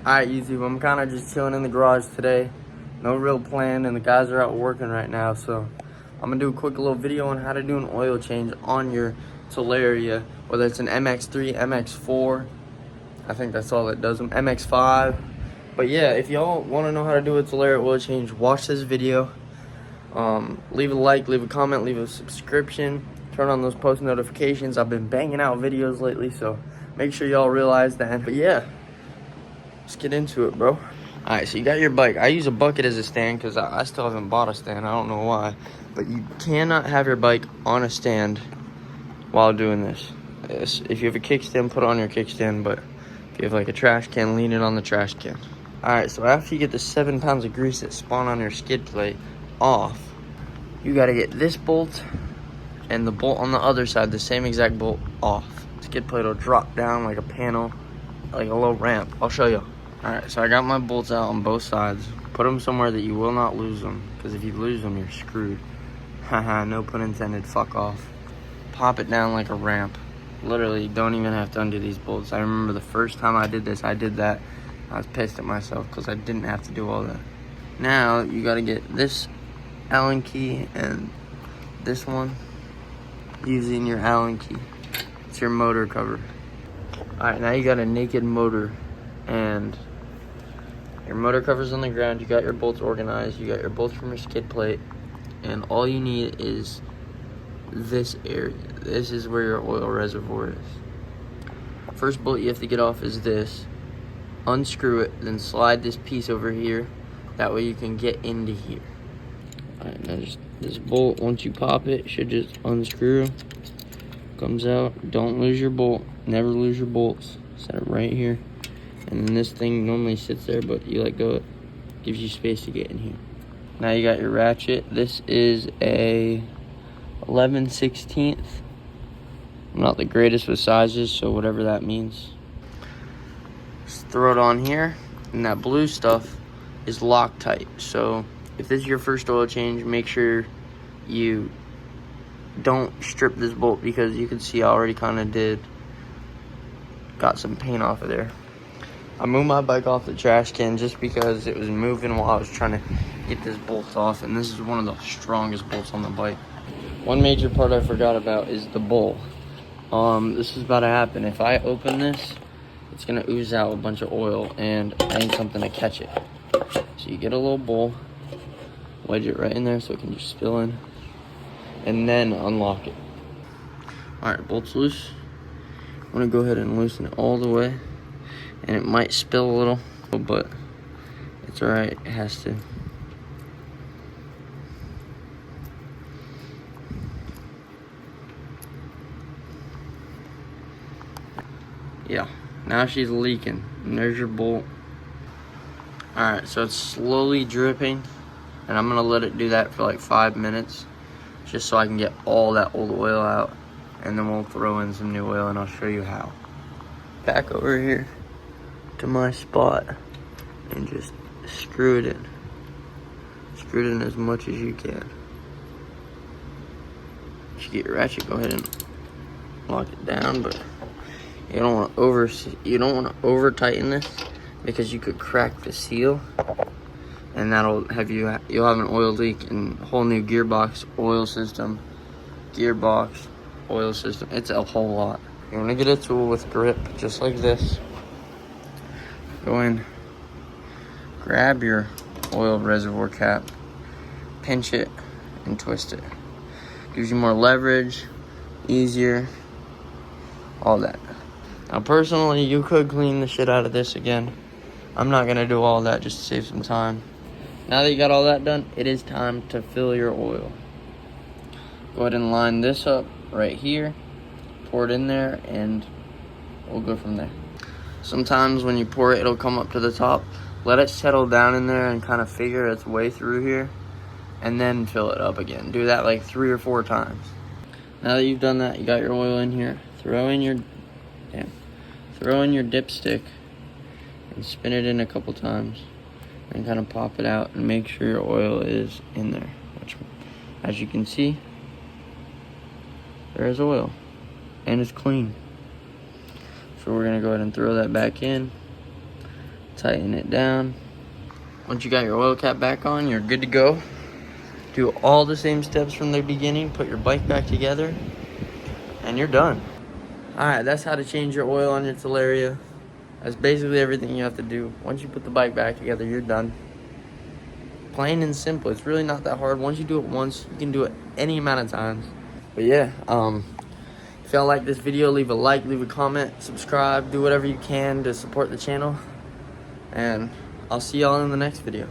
Alright, YouTube, I'm kind of just chilling in the garage today. No real plan, and the guys are out working right now, so I'm going to do a quick little video on how to do an oil change on your Talaria, whether it's an MX3, MX4, I think that's all it does them, MX5. But yeah, if y'all want to know how to do a Talaria oil change, watch this video. Leave a like, leave a comment, leave a subscription, turn on those post notifications. I've been banging out videos lately, so make sure y'all realize that. But yeah, let's get into it, bro. Alright, so you got your bike. I use a bucket as a stand because I still haven't bought a stand. I don't know why. But you cannot have your bike on a stand while doing this. If you have a kickstand, put it on your kickstand. But if you have like a trash can, lean it on the trash can. Alright, so after you get the 7 pounds of grease that spawn on your skid plate off, you got to get this bolt and the bolt on the other side, the same exact bolt, off. Skid plate will drop down like a panel, like a low ramp. I'll show you. Alright, so I got my bolts out on both sides. Put them somewhere that you will not lose them, because if you lose them, you're screwed. Haha, no pun intended, fuck off. Pop it down like a ramp. Literally, don't even have to undo these bolts. I remember the first time I did this, I did that. I was pissed at myself because I didn't have to do all that. Now, you got to get this Allen key and this one using your Allen key. It's your motor cover. Alright, now you got a naked motor and your motor cover's on the ground. You got your bolts organized. You got your bolts from your skid plate. And all you need is this area. This is where your oil reservoir is. First bolt you have to get off is this. Unscrew it, then slide this piece over here. That way you can get into here. Alright, now just this bolt, once you pop it, should just unscrew. Comes out. Don't lose your bolt. Never lose your bolts. Set it right here. And then this thing normally sits there, but you let go, it gives you space to get in here. Now you got your ratchet. This is a 11/16. I'm not the greatest with sizes, so whatever that means. Just throw it on here, and that blue stuff is Loctite. So if this is your first oil change, make sure you don't strip this bolt, because you can see I already kind of got some paint off of there. I moved my bike off the trash can just because it was moving while I was trying to get this bolt off, and this is one of the strongest bolts on the bike. One major part I forgot about is the bowl. This is about to happen. If I open this, it's gonna ooze out a bunch of oil, and I need something to catch it. So you get a little bowl, wedge it right in there so it can just spill in, and then unlock it. Alright, bolt's loose. I'm gonna go ahead and loosen it all the way. And it might spill a little, but it's alright, it has to. Yeah, now she's leaking. And there's your bolt. Alright, so it's slowly dripping, and I'm gonna let it do that for like 5 minutes, just so I can get all that old oil out, and then we'll throw in some new oil and I'll show you how. Back over here to my spot and just screw it in. Screw it in as much as you can. If you get your ratchet, go ahead and lock it down, but you don't want to over tighten this, because you could crack the seal, and that'll have you'll have an oil leak and a whole new gearbox, oil system, oil system. It's a whole lot. You want to get a tool with grip just like this. Go in, grab your oil reservoir cap, pinch it, and twist it. Gives you more leverage, easier, all that. Now personally, you could clean the shit out of this again. I'm not gonna do all that just to save some time. Now that you got all that done, it is time to fill your oil. Go ahead and line this up right here, pour it in there, and we'll go from there. Sometimes when you pour it, it'll come up to the top. Let it settle down in there and kind of figure its way through here, and then fill it up again. Do that like 3 or 4 times. Now that you've done that, you got your oil in here. Throw in your dipstick and spin it in a couple times, and kind of pop it out and make sure your oil is in there. Which, as you can see, there is oil, and it's clean. So we're gonna go ahead and throw that back in, Tighten it down. Once you got your oil cap back on, you're good to go. Do all the same steps from the beginning, put your bike back together, and you're done. All right, that's how to change your oil on your Talaria. That's basically everything you have to do. Once you put the bike back together, you're done. Plain and simple. It's really not that hard. Once you do it once, you can do it any amount of times. But yeah, if y'all like this video, leave a like, leave a comment, subscribe, do whatever you can to support the channel. And I'll see y'all in the next video.